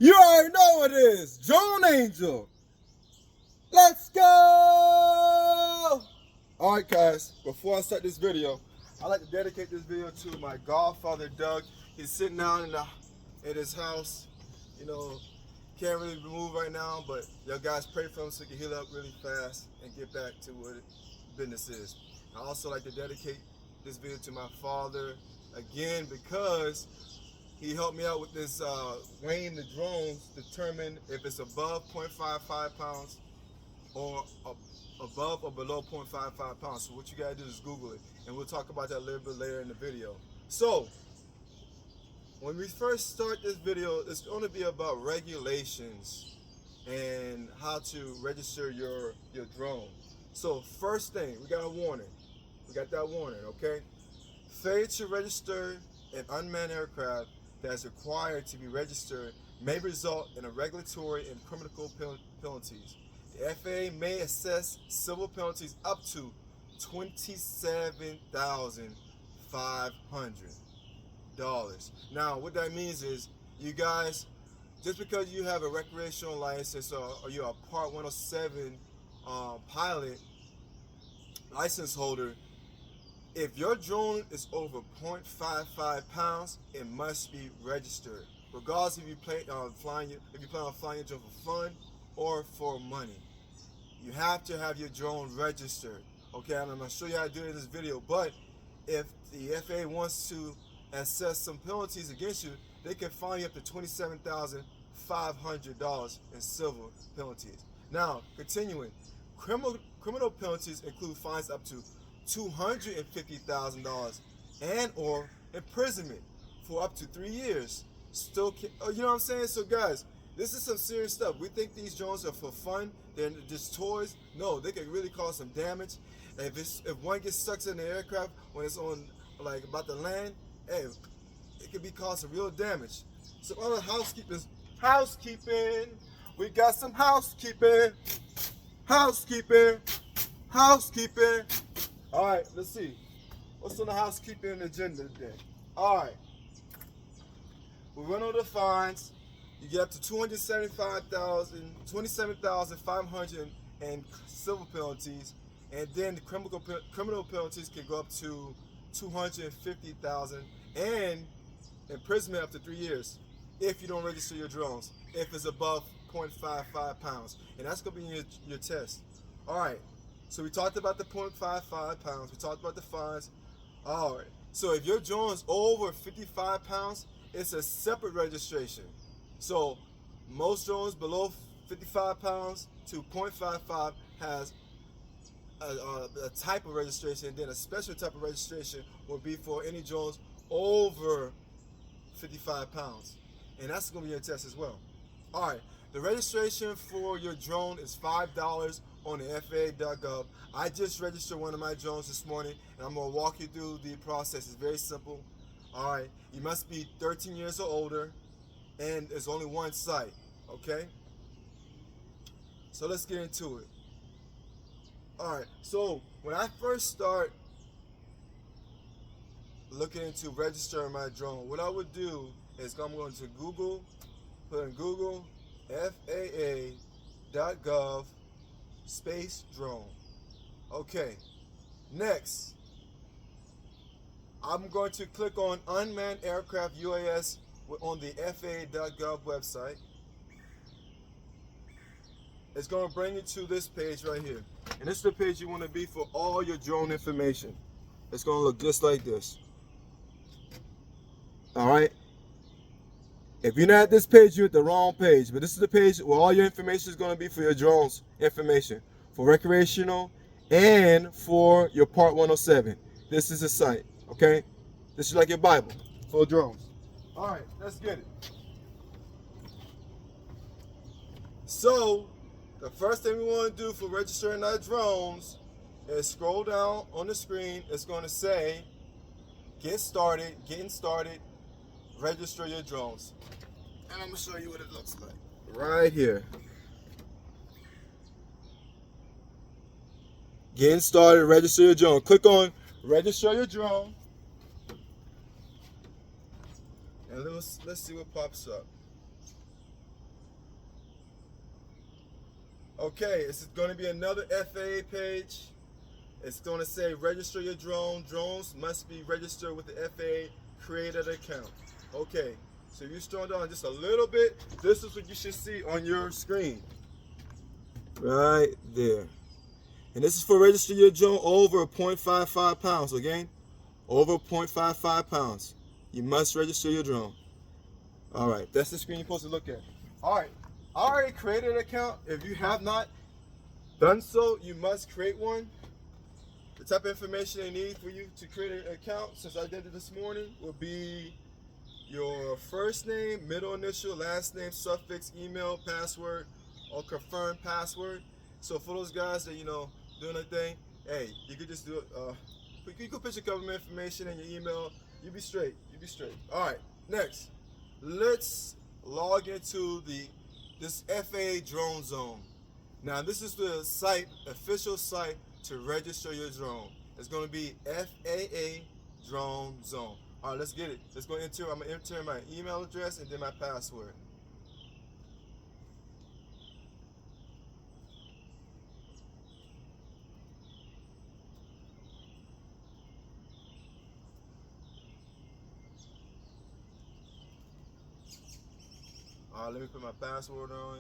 You already know what it is. Drone Angel. Let's go! Alright guys, before I start this video, I'd like to dedicate this video to my godfather Doug. He's sitting down in his house. You know, can't really move right now, but y'all guys pray for him so he can heal up really fast and get back to what business is. I also like to dedicate this video to my father again because he helped me out with this weighing the drones, determine if it's above 0.55 pounds or above or below 0.55 pounds. So what you gotta do is Google it, and we'll talk about that a little bit later in the video. So when we first start this video, it's going to be about regulations and how to register your drone. So first thing, we got a warning. We got that warning, okay? Failure to register an unmanned aircraft that is required to be registered may result in a regulatory and criminal penalties. The FAA may assess civil penalties up to $27,500. Now, what that means is, you guys, just because you have a recreational license or you're a Part 107 pilot license holder, if your drone is over 0.55 pounds, it must be registered, regardless if you plan on flying your drone for fun or for money. You have to have your drone registered. Okay, and I'm gonna show you how to do it in this video. But if the FAA wants to assess some penalties against you, they can fine you up to $27,500 in civil penalties. Now, continuing, criminal penalties include fines up to $250,000 and or imprisonment for up to 3 years. You know what I'm saying? So guys, this is some serious stuff. We think these drones are for fun, they're just toys. No, they can really cause some damage. If one gets stuck in the aircraft when it's on, like, about to land, hey, it could be causing real damage. Some other housekeeping. We got some housekeeping. All right, let's see. What's on the housekeeping agenda today? All right. We went over the fines. You get up to $27,500 in civil penalties, and then the criminal penalties can go up to $250,000 and imprisonment up to 3 years if you don't register your drones, if it's above 0.55 pounds, and that's gonna be in your test. All right. So we talked about the 0.55 pounds. We talked about the fines. All right. So if your drone is over 55 pounds, it's a separate registration. So most drones below 55 pounds to 0.55 has a type of registration, and then a special type of registration will be for any drones over 55 pounds. And that's going to be your test as well. All right. The registration for your drone is $5 on the FAA.gov. I just registered one of my drones this morning, and I'm going to walk you through the process. It's very simple. All right. You must be 13 years or older, and there's only one site. Okay? So let's get into it. All right. So when I first start looking into registering my drone, what I would do is I'm going to Google, put in Google FAA.gov space drone. Okay, next I'm going to click on unmanned aircraft UAS on the FAA.gov website. It's going to bring you to this page right here, and this is the page you want to be for all your drone information. It's going to look just like this. All right. If you're not at this page, you're at the wrong page. But this is the page where all your information is going to be for your drones information, for recreational and for your Part 107. This is the site, okay? This is like your Bible for drones. All right, let's get it. So the first thing we want to do for registering our drones is scroll down on the screen. It's going to say, getting started, register your drones. And I'm going to show you what it looks like right here. Getting started, register your drone. Click on register your drone. And let's see what pops up. Okay, it's going to be another FAA page. It's going to say register your drone. Drones must be registered with the FAA. Create an account. Okay, so if you scroll down just a little bit, this is what you should see on your screen. Right there. And this is for register your drone over 0.55 pounds, again? Over 0.55 pounds. You must register your drone. All right, that's the screen you're supposed to look at. All right, I already created an account. If you have not done so, you must create one. The type of information they need for you to create an account, since I did it this morning, will be your first name, middle initial, last name, suffix, email, password, or confirmed password. So for those guys that, doing a thing, hey, you could just do it. You could put your government information in your email. You'll be straight. You'll be straight. All right, next. Let's log into this FAA drone zone. Now this is the official site to register your drone. It's going to be FAA drone zone. All right, let's get it. I'm going to enter my email address and then my password. All right, let me put my password on.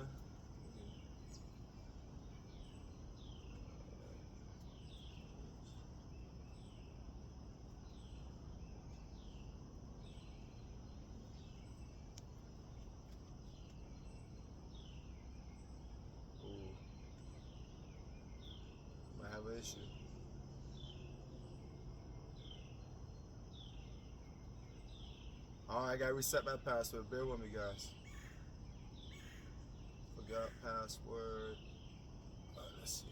Might have an issue. All right, I gotta reset my password. Bear with me, guys. Forgot password. All right, let's see.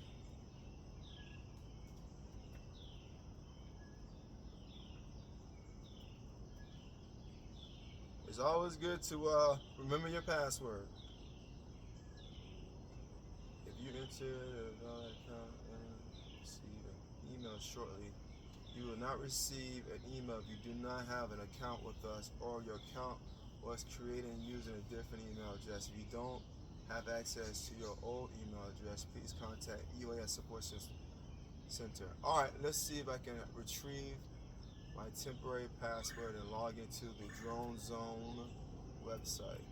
It's always good to remember your password. If you enter a valid account and receive an email shortly, you will not receive an email if you do not have an account with us or your account was created using a different email address. If you don't have access to your old email address, please contact EOS Support Center. All right, let's see if I can retrieve my temporary password and log into the Drone Zone website.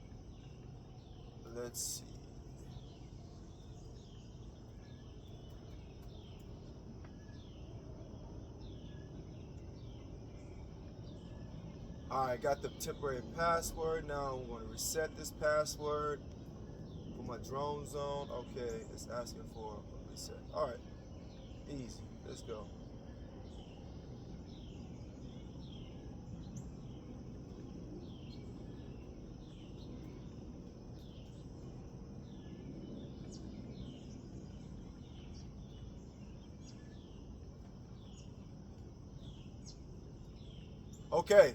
Let's see. Alright, got the temporary password. Now I'm going to reset this password for my drone zone. Okay, it's asking for a reset. Alright, easy. Let's go. Okay,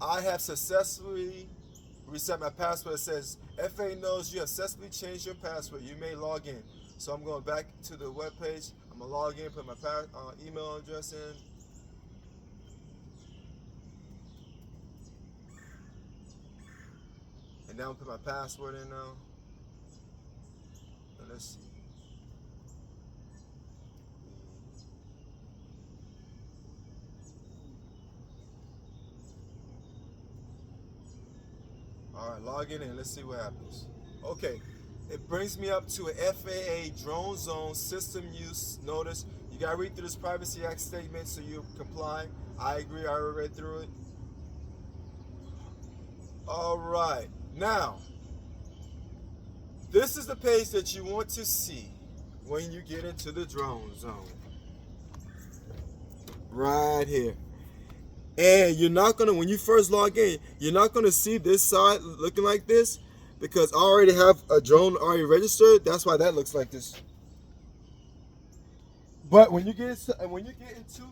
I have successfully reset my password. It says FA knows you have successfully changed your password. You may log in. So I'm going back to the web page. I'm gonna log in, put my email address in. And now I'm put my password in now. And let's see. All right, log in and let's see what happens. Okay, it brings me up to a FAA drone zone system use notice. You gotta read through this Privacy Act statement so you comply. I agree, I already read through it. All right, now, this is the page that you want to see when you get into the drone zone. Right here. And you're not gonna, when you first log in, you're not gonna see this side looking like this because I already have a drone already registered. That's why that looks like this. But when you get into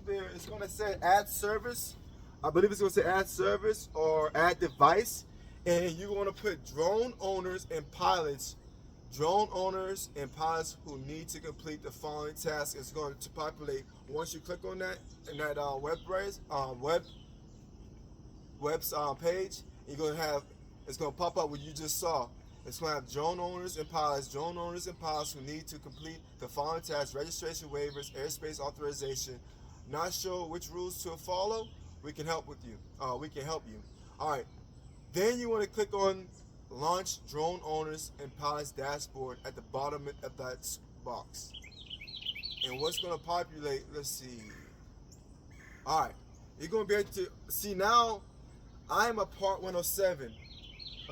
there, it's gonna say add service. I believe it's gonna say add service or add device, and you want to put drone owners and pilots who need to complete the following task. It's going to populate once you click on that in that page. You're gonna have, it's gonna pop up what you just saw. It's going to have drone owners and pilots who need to complete the following tasks: registration waivers, airspace authorization. Not sure which rules to follow? We can help with you. We can help you. All right. Then you want to click on Launch Drone Owners and Pilots Dashboard at the bottom of that box. And what's going to populate? Let's see. All right. You're going to be able to see now. I'm a Part 107,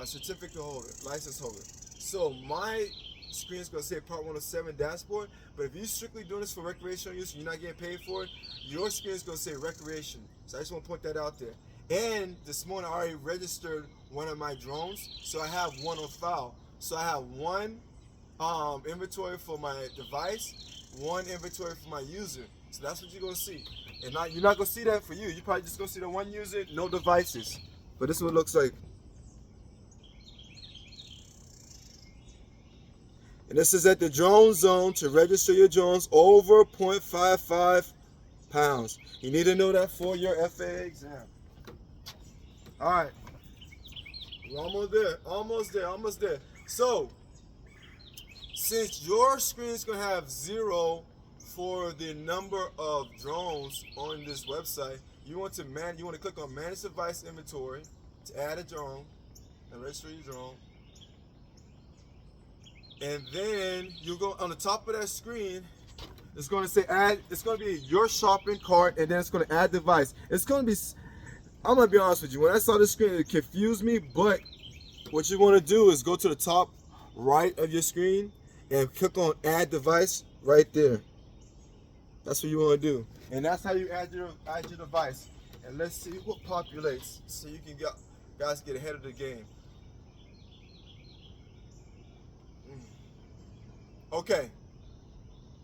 a certificate holder, license holder. So my screen is going to say Part 107 dashboard. But if you're strictly doing this for recreational use and you're not getting paid for it, your screen is going to say recreation. So I just want to point that out there. And this morning I already registered one of my drones, so I have one on file. So I have one inventory for my device, one inventory for my user. So that's what you're going to see. And you're not going to see that for you. You're probably just going to see the one user, no devices. But this is what it looks like. And this is at the drone zone to register your drones over 0.55 pounds. You need to know that for your FAA exam. All right. We're almost there. So, since your screen is going to have 0 for the number of drones on this website, you want to click on Manage Device Inventory to add a drone and register your drone. And then you go on the top of that screen, it's going to say add, it's going to be your shopping cart, and then it's going to add device. It's going to be, I'm going to be honest with you, when I saw this screen, it confused me, but what you want to do is go to the top right of your screen and click on add device right there. That's what you want to do. And that's how you add your device. And let's see what populates so you can guys get ahead of the game. Okay.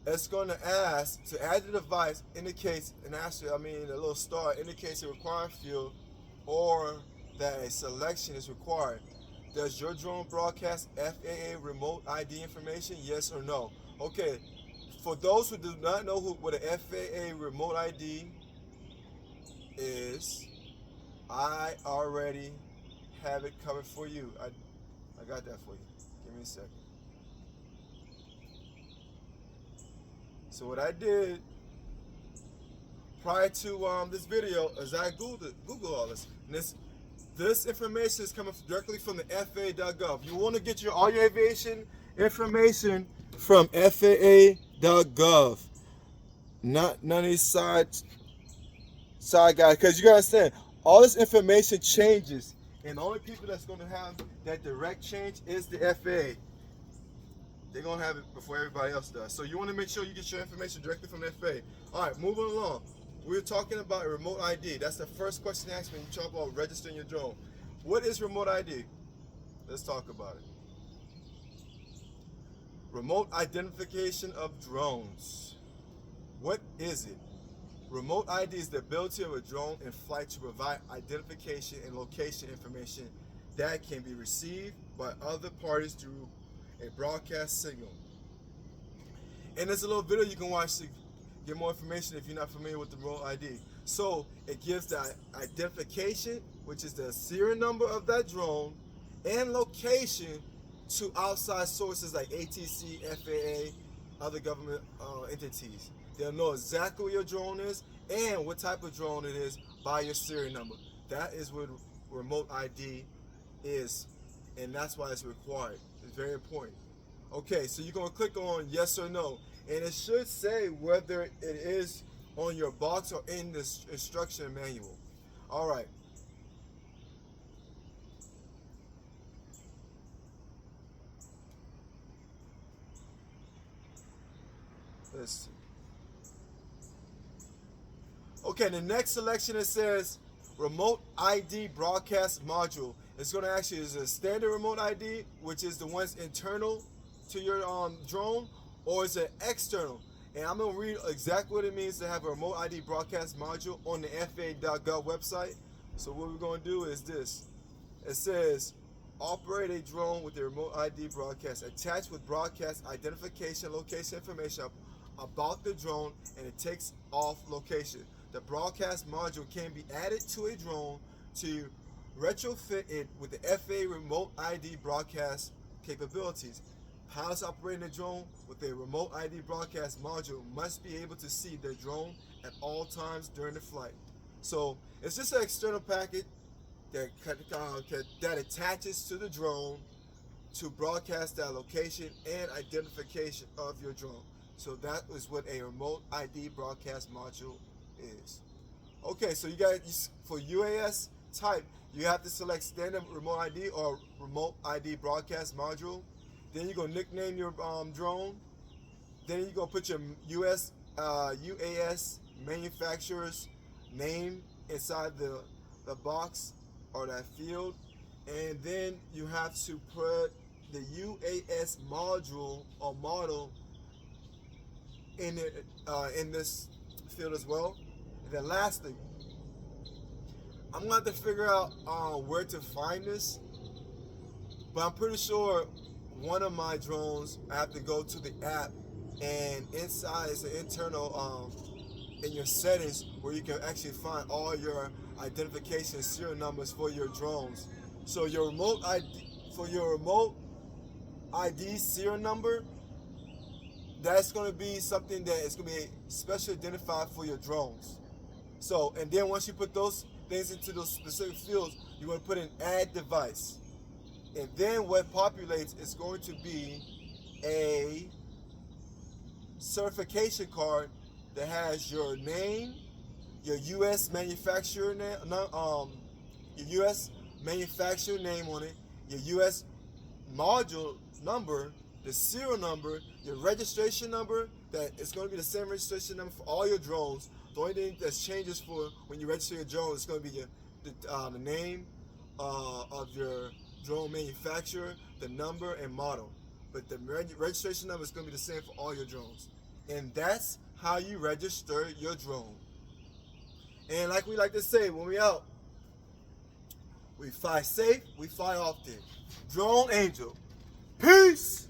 It's going to ask to add the device indicates, and actually, a little star indicates a required field or that a selection is required. Does your drone broadcast FAA remote ID information? Yes or no? Okay. For those who do not know what an FAA remote ID is, I already have it covered for you. I got that for you. Give me a second. So what I did prior to this video is I Google all this. And this information is coming directly from the FAA.gov. You want to get all your aviation information from FAA.gov. Not none of these side guys, because you gotta understand, all this information changes, and the only people that's gonna have that direct change is the FAA. They're gonna have it before everybody else does. So you want to make sure you get your information directly from the FAA. All right, moving along. We're talking about a remote ID. That's the first question asked when you talk about registering your drone. What is remote ID? Let's talk about it. Remote identification of drones. What is it? Remote ID is the ability of a drone in flight to provide identification and location information that can be received by other parties through a broadcast signal. And there's a little video you can watch to get more information if you're not familiar with the remote ID. So it gives the identification, which is the serial number of that drone, and location to outside sources like ATC, FAA, other government entities. They'll know exactly where your drone is and what type of drone it is by your serial number. That is what remote ID is, and that's why it's required. It's very important. Okay, so you're going to click on yes or no, and it should say whether it is on your box or in the instruction manual. All right. Let's see. Okay, the next selection, it says remote ID broadcast module. It's going to actually is a standard remote ID, which is the ones internal to your drone, or is it external? And I'm going to read exactly what it means to have a remote ID broadcast module on the FAA.gov website. So what we're going to do is this. It says operate a drone with a remote ID broadcast attached with broadcast identification location information about the drone, and it takes off location. The broadcast module can be added to a drone to retrofit it with the FAA remote ID broadcast capabilities. Pilots operating a drone with a remote ID broadcast module must be able to see their drone at all times during the flight. So it's just an external packet that attaches to the drone to broadcast that location and identification of your drone. So that is what a remote ID broadcast module is. Okay, so you got, for UAS type, you have to select standard remote ID or remote ID broadcast module. Then you're gonna nickname your drone. Then you're gonna put your UAS manufacturer's name inside the box or that field, and then you have to put the UAS module or model in it in this field as well. And then lastly, I'm going to have to figure out where to find this, but I'm pretty sure one of my drones, I have to go to the app, and inside is an internal in your settings where you can actually find all your identification serial numbers for your drones. So your remote ID serial number, that's going to be something that is going to be specially identified for your drones. So, and then once you put those things into those specific fields, you want to put an add device. And then what populates is going to be a certification card that has your name, your U.S. manufacturer name, your U.S. manufacturer name on it, your U.S. module number, the serial number, your registration number. That it's going to be the same registration number for all your drones. The only thing that changes for when you register your drone is going to be the name of your drone manufacturer, the number and model. But the registration number is going to be the same for all your drones. And that's how you register your drone. And like we like to say when we out, we fly safe, we fly often. Drone Angel. Peace!